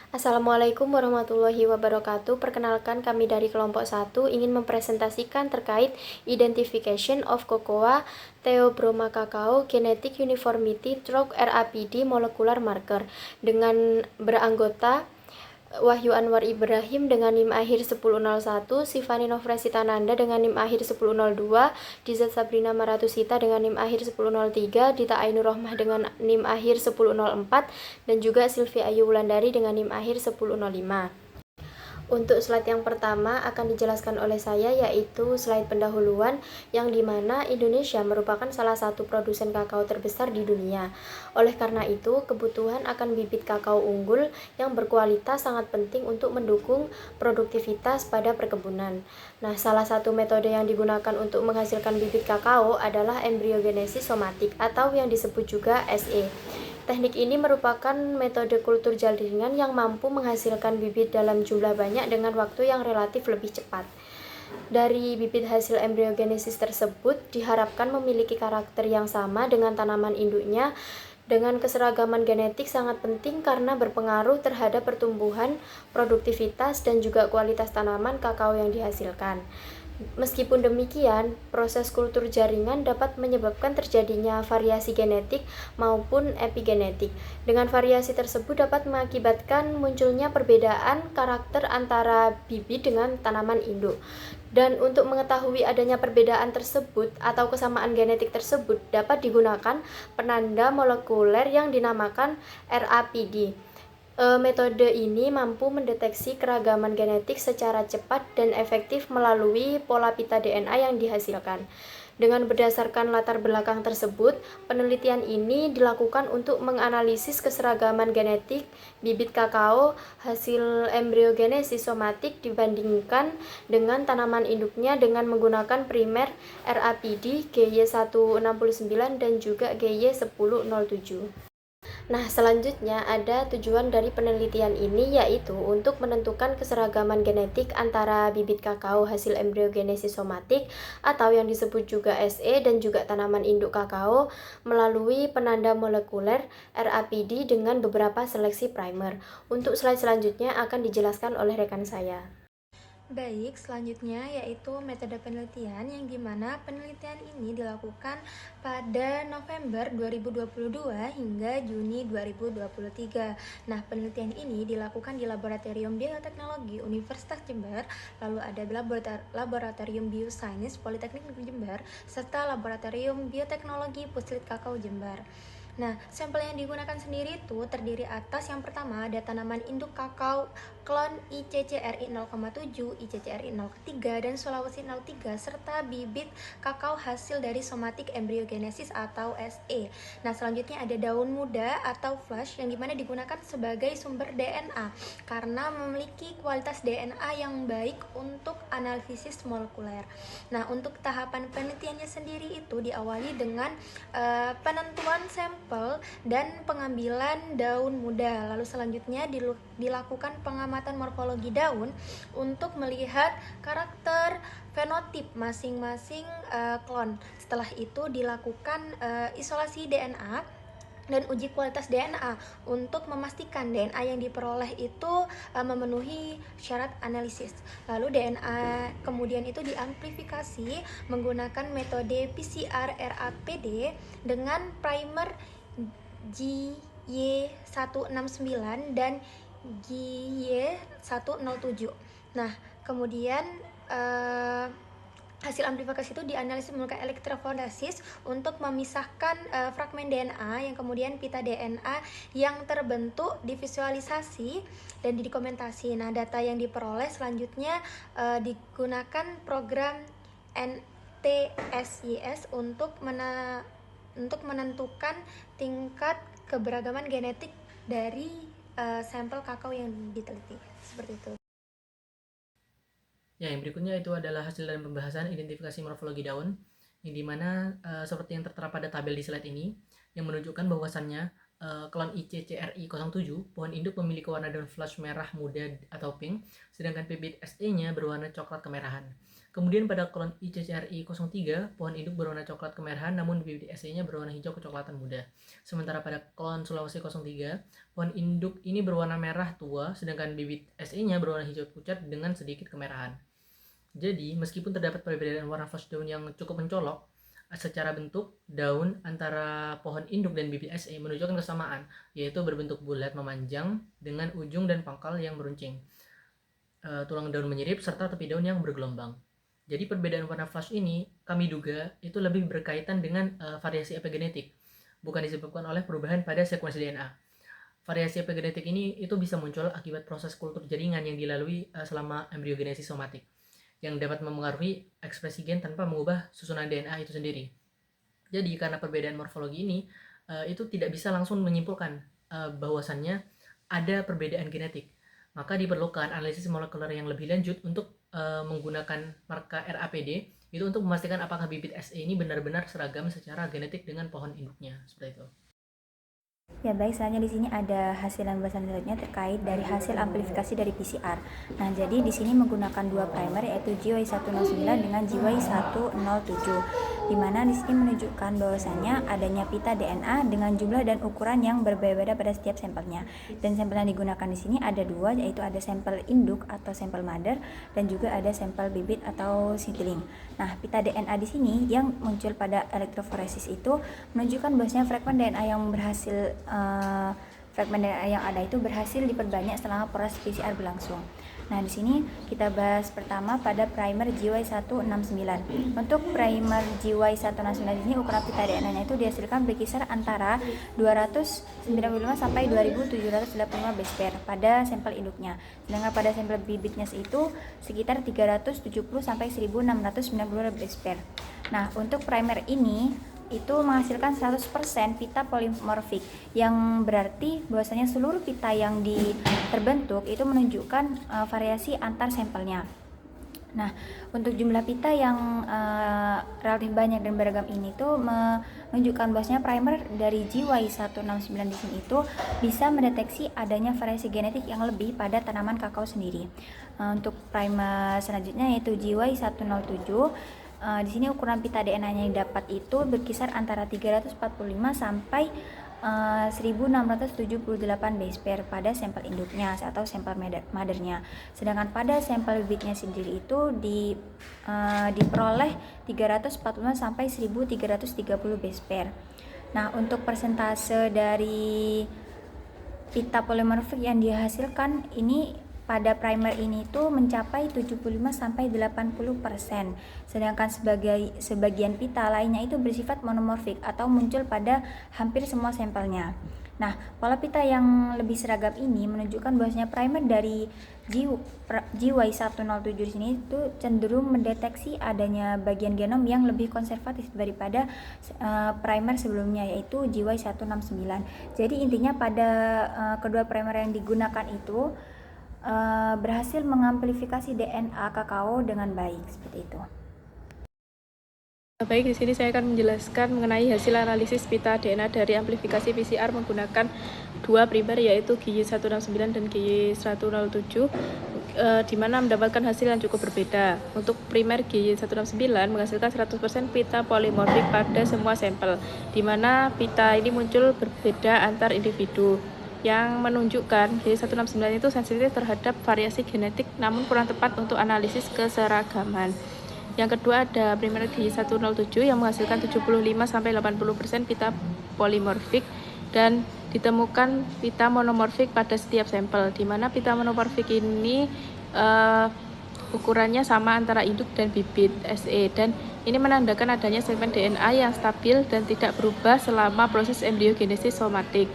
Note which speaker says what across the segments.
Speaker 1: Assalamualaikum warahmatullahi wabarakatuh. Perkenalkan, kami dari kelompok 1 ingin mempresentasikan terkait Identification of Cocoa Theobroma Cacao Genetic Uniformity Through RAPD Molecular Marker dengan beranggota Wahyu Anwar Ibrahim dengan NIM akhir 1001, Sifani Novresita-Nanda dengan NIM akhir 1002, Dizat Sabrina Maratusita dengan NIM akhir 1003, Dita Ainur Rohmah dengan NIM akhir 1004, dan juga Sylvia Ayu Wulandari dengan NIM akhir 1005. Untuk slide yang pertama akan dijelaskan oleh saya, yaitu slide pendahuluan, yang dimana Indonesia merupakan salah satu produsen kakao terbesar di dunia. Oleh karena itu, kebutuhan akan bibit kakao unggul yang berkualitas sangat penting untuk mendukung produktivitas pada perkebunan. Nah, salah satu metode yang digunakan untuk menghasilkan bibit kakao adalah embryogenesis somatik atau yang disebut juga SE. Teknik ini merupakan metode kultur jaringan yang mampu menghasilkan bibit dalam jumlah banyak dengan waktu yang relatif lebih cepat. Dari bibit hasil embryogenesis tersebut diharapkan memiliki karakter yang sama dengan tanaman induknya. Dengan keseragaman genetik sangat penting karena berpengaruh terhadap pertumbuhan, produktivitas, dan juga kualitas tanaman kakao yang dihasilkan. Meskipun demikian, proses kultur jaringan dapat menyebabkan terjadinya variasi genetik maupun epigenetik. Dengan variasi tersebut dapat mengakibatkan munculnya perbedaan karakter antara bibit dengan tanaman induk. Dan untuk mengetahui adanya perbedaan tersebut atau kesamaan genetik tersebut dapat digunakan penanda molekuler yang dinamakan RAPD. Metode ini mampu mendeteksi keragaman genetik secara cepat dan efektif melalui pola pita DNA yang dihasilkan. Dengan berdasarkan latar belakang tersebut, penelitian ini dilakukan untuk menganalisis keseragaman genetik bibit kakao hasil embryogenesis somatik dibandingkan dengan tanaman induknya dengan menggunakan primer RAPD GY169 dan juga GY1007. Nah, selanjutnya ada tujuan dari penelitian ini, yaitu untuk menentukan keseragaman genetik antara bibit kakao hasil embryogenesis somatik atau yang disebut juga SE dan juga tanaman induk kakao melalui penanda molekuler RAPD dengan beberapa seleksi primer. Untuk slide selanjutnya akan dijelaskan oleh rekan saya.
Speaker 2: Baik, selanjutnya yaitu metode penelitian yang dimana penelitian ini dilakukan pada November 2022 hingga Juni 2023. Nah, penelitian ini dilakukan di Laboratorium Bioteknologi Universitas Jember, lalu ada Laboratorium Biosains Politeknik Negeri Jember, serta Laboratorium Bioteknologi Puslit Kakao Jember. Nah, sampel yang digunakan sendiri itu terdiri atas yang pertama ada tanaman induk kakao klon ICCRI 0,7, ICCRI 0,3, dan Sulawesi 0,3, serta bibit kakao hasil dari somatic embryogenesis atau SE. Nah, selanjutnya ada daun muda atau flush yang dimana digunakan sebagai sumber DNA karena memiliki kualitas DNA yang baik untuk analisis molekuler. Nah, untuk tahapan penelitiannya sendiri itu diawali dengan penentuan sampel dan pengambilan daun muda. Lalu selanjutnya dilakukan pengamatan morfologi daun untuk melihat karakter fenotip masing-masing klon. Setelah itu dilakukan isolasi DNA dan uji kualitas DNA untuk memastikan DNA yang diperoleh itu memenuhi syarat analisis. Lalu DNA kemudian itu diamplifikasi menggunakan metode PCR RAPD dengan primer GY169 dan GY107. Nah, kemudian hasil amplifikasi itu dianalisis menggunakan elektroforesis untuk memisahkan fragmen DNA yang kemudian pita DNA yang terbentuk divisualisasi dan didokumentasi. Nah, data yang diperoleh selanjutnya digunakan program NTSIS untuk menentukan tingkat keberagaman genetik dari sampel kakao yang diteliti. Seperti itu.
Speaker 3: Ya, yang berikutnya itu adalah hasil dari pembahasan identifikasi morfologi daun, yang dimana seperti yang tertera pada tabel di slide ini, yang menunjukkan bahwasannya klon ICCRI07, pohon induk memiliki warna daun flush merah muda atau pink, sedangkan bibit SE-nya berwarna coklat kemerahan. Kemudian pada klon ICCRI03, pohon induk berwarna coklat kemerahan namun bibit SE-nya berwarna hijau kecoklatan muda. Sementara pada klon Sulawesi 03, pohon induk ini berwarna merah tua, sedangkan bibit SE-nya berwarna hijau pucat dengan sedikit kemerahan. Jadi, meskipun terdapat perbedaan warna flush daun yang cukup mencolok, secara bentuk, daun antara pohon induk dan bibit SE menunjukkan kesamaan, yaitu berbentuk bulat memanjang dengan ujung dan pangkal yang meruncing, tulang daun menyirip, serta tepi daun yang bergelombang. Jadi perbedaan warna flush ini kami duga itu lebih berkaitan dengan variasi epigenetik, bukan disebabkan oleh perubahan pada sekuensi DNA. Variasi epigenetik ini itu bisa muncul akibat proses kultur jaringan yang dilalui selama embriogenesis somatik, yang dapat mempengaruhi ekspresi gen tanpa mengubah susunan DNA itu sendiri. Jadi karena perbedaan morfologi ini itu tidak bisa langsung menyimpulkan bahwasannya ada perbedaan genetik. Maka diperlukan analisis molekuler yang lebih lanjut untuk menggunakan marka RAPD itu untuk memastikan apakah bibit SE ini benar-benar seragam secara genetik dengan pohon induknya, seperti itu.
Speaker 4: Ya baik, selanjutnya di sini ada hasil pembahasan selanjutnya terkait dari hasil amplifikasi dari PCR. Nah, jadi di sini menggunakan dua primer yaitu GY109 dengan GY107. Di mana di sini menunjukkan bahwasannya adanya pita DNA dengan jumlah dan ukuran yang berbeda-beda pada setiap sampelnya. Dan sampel yang digunakan di sini ada dua, yaitu ada sampel induk atau sampel mother dan juga ada sampel bibit atau seedling. Nah, pita DNA di sini yang muncul pada elektroforesis itu menunjukkan bahwasanya fragmen DNA yang berhasil fragmen DNA yang ada itu berhasil diperbanyak selama proses PCR berlangsung. Nah, di sini kita bahas pertama pada primer GY169. Untuk primer GY169 ini ukuran pita DNA-nya itu dihasilkan berkisar antara 295 sampai 2785 base pair pada sampel induknya. Sedangkan pada sampel bibitnya itu sekitar 370 sampai 1690 base pair. Nah, untuk primer ini itu menghasilkan 100% pita polimorfik, yang berarti bahwasanya seluruh pita yang terbentuk itu menunjukkan variasi antar sampelnya. Nah, untuk jumlah pita yang relatif banyak dan beragam ini tuh menunjukkan bahwasanya primer dari GY169 di sini itu bisa mendeteksi adanya variasi genetik yang lebih pada tanaman kakao sendiri. Untuk primer selanjutnya yaitu GY107. Di sini ukuran pita DNA-nya yang dapat itu berkisar antara 345 sampai 1678 base pair pada sampel induknya atau sampel mothernya. Sedangkan pada sampel bibitnya sendiri itu diperoleh 345 sampai 1330 base pair. Nah, untuk persentase dari pita polimorfik yang dihasilkan ini pada primer ini tuh mencapai 75 sampai 80%. Sedangkan sebagian pita lainnya itu bersifat monomorfik atau muncul pada hampir semua sampelnya. Nah, pola pita yang lebih seragam ini menunjukkan bahwasanya primer dari GY107 di sini itu cenderung mendeteksi adanya bagian genom yang lebih konservatif daripada primer sebelumnya yaitu GY169. Jadi intinya pada kedua primer yang digunakan itu berhasil mengamplifikasi DNA kakao dengan baik, seperti itu.
Speaker 5: Baik, di sini saya akan menjelaskan mengenai hasil analisis pita DNA dari amplifikasi PCR menggunakan dua primer yaitu GY169 dan GY107, di mana mendapatkan hasil yang cukup berbeda. Untuk primer GY169 menghasilkan 100% pita polimorfik pada semua sampel, di mana pita ini muncul berbeda antar individu, yang menunjukkan GY169 itu sensitif terhadap variasi genetik namun kurang tepat untuk analisis keseragaman. Yang kedua ada primer GY107 yang menghasilkan 75-80% pita polimorfik dan ditemukan pita monomorfik pada setiap sampel, di mana pita monomorfik ini ukurannya sama antara induk dan bibit SE, dan ini menandakan adanya segmen DNA yang stabil dan tidak berubah selama proses embriogenesis somatik.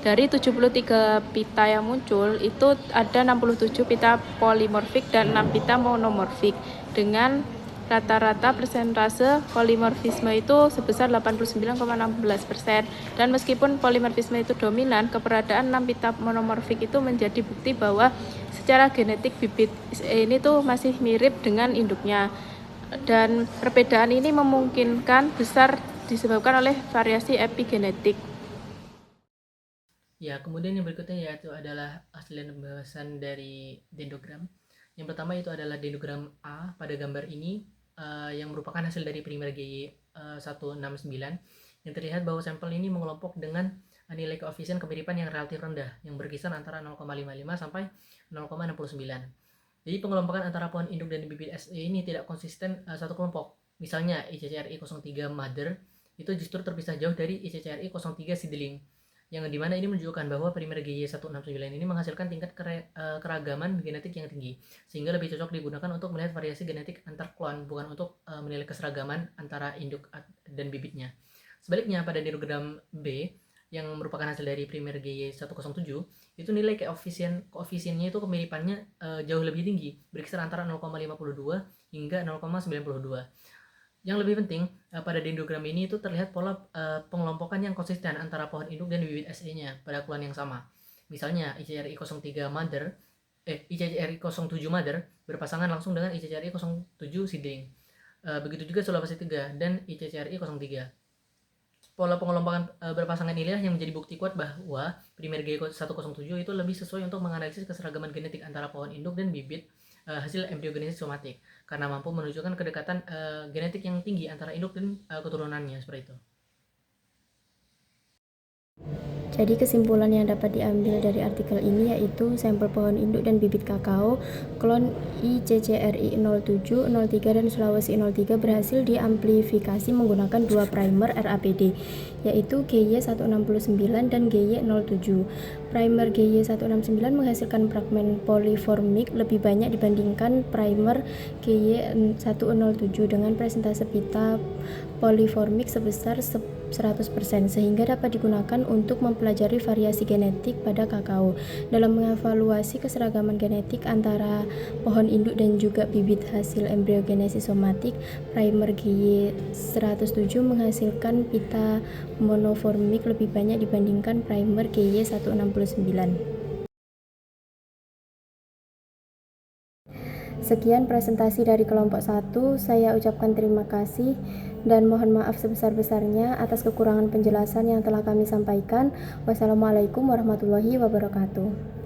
Speaker 5: Dari 73 pita yang muncul, itu ada 67 pita polimorfik dan 6 pita monomorfik, dengan rata-rata persentase polimorfisme itu sebesar 89,16%. Dan meskipun polimorfisme itu dominan, keberadaan 6 pita monomorfik itu menjadi bukti bahwa secara genetik bibit ini tuh masih mirip dengan induknya. Dan perbedaan ini memungkinkan besar disebabkan oleh variasi epigenetik.
Speaker 3: Ya, kemudian yang berikutnya yaitu adalah hasil pembahasan dari dendrogram. Yang pertama itu adalah dendrogram A pada gambar ini yang merupakan hasil dari primer GY 169 yang terlihat bahwa sampel ini mengelompok dengan nilai koefisien kemiripan yang relatif rendah yang berkisar antara 0,55 sampai 0,69. Jadi pengelompokan antara pohon induk dan bibit SE ini tidak konsisten satu kelompok. Misalnya ICCRI 03 mother itu justru terpisah jauh dari ICCRI 03 seedling, yang dimana ini menunjukkan bahwa primer GY 169 ini menghasilkan tingkat keragaman genetik yang tinggi, sehingga lebih cocok digunakan untuk melihat variasi genetik antar klon, bukan untuk menilai keseragaman antara induk dan bibitnya. Sebaliknya pada dendrogram B yang merupakan hasil dari primer GY 107 itu nilai koefisiennya itu kemiripannya jauh lebih tinggi, berkisar antara 0,52 hingga 0,92. Yang lebih penting pada dendrogram ini itu terlihat pola pengelompokan yang konsisten antara pohon induk dan bibit SE-nya pada klon yang sama. Misalnya ICCRI 07 mother berpasangan langsung dengan ICCRI 07 seedling. Begitu juga Sulawesi 3 dan ICCRI 03. Pola pengelompokan berpasangan inilah yang menjadi bukti kuat bahwa primer GY 107 itu lebih sesuai untuk menganalisis keseragaman genetik antara pohon induk dan bibit hasil embriogenesis somatik, karena mampu menunjukkan kedekatan genetik yang tinggi antara induk dan keturunannya, seperti itu.
Speaker 1: Jadi kesimpulan yang dapat diambil dari artikel ini yaitu sampel pohon induk dan bibit kakao klon ICCRI 07, 03 dan Sulawesi 03 berhasil diamplifikasi menggunakan dua primer RAPD yaitu GY169 dan GY07. Primer GY169 menghasilkan fragmen poliformik lebih banyak dibandingkan primer GY107 dengan presentase pita poliformik sebesar 100% sehingga dapat digunakan untuk mempelajari variasi genetik pada kakao. Dalam mengevaluasi keseragaman genetik antara pohon induk dan juga bibit hasil embriogenesis somatik, primer GY107 menghasilkan pita monoformik lebih banyak dibandingkan primer GY169. Sekian presentasi dari kelompok 1, saya ucapkan terima kasih dan mohon maaf sebesar-besarnya atas kekurangan penjelasan yang telah kami sampaikan. Wassalamualaikum warahmatullahi wabarakatuh.